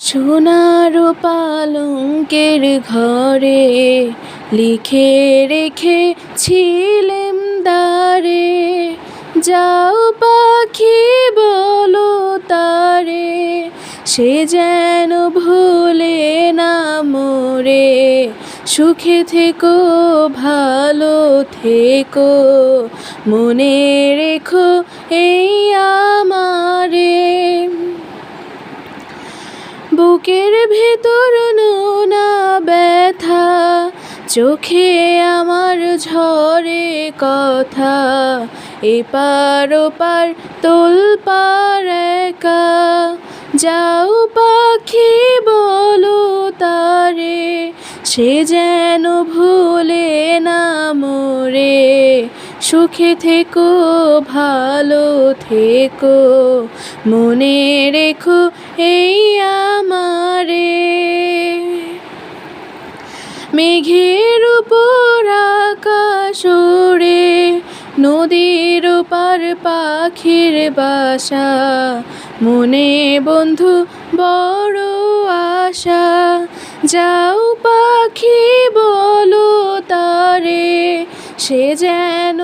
সোনার পালঙ্কের ঘরে লিখে রেখেছিলেম দ্বারে, যাও পাখি বলো তারে, সে যেন ভুলে না মোরে। সুখে থেকো ভালো থেকো, মনে রেখো এই আমারে। বুকের ভেতর নোনা ব্যথা, চোখে আমার ঝরে কথা, এপার ওপার তোলপাড় একা। যাও পাখি বলো তারে, সে যেন ভুলে না মোরে। সুখে থেকো ভালো থেকো, মনে রেখো এই আমারে। মেঘের উপর আকাশ ওড়ে, নদীর ওপার পাখির বাসা, মনে বন্ধু বড় আশা। যাও পাখি বলো তারে, সে যেন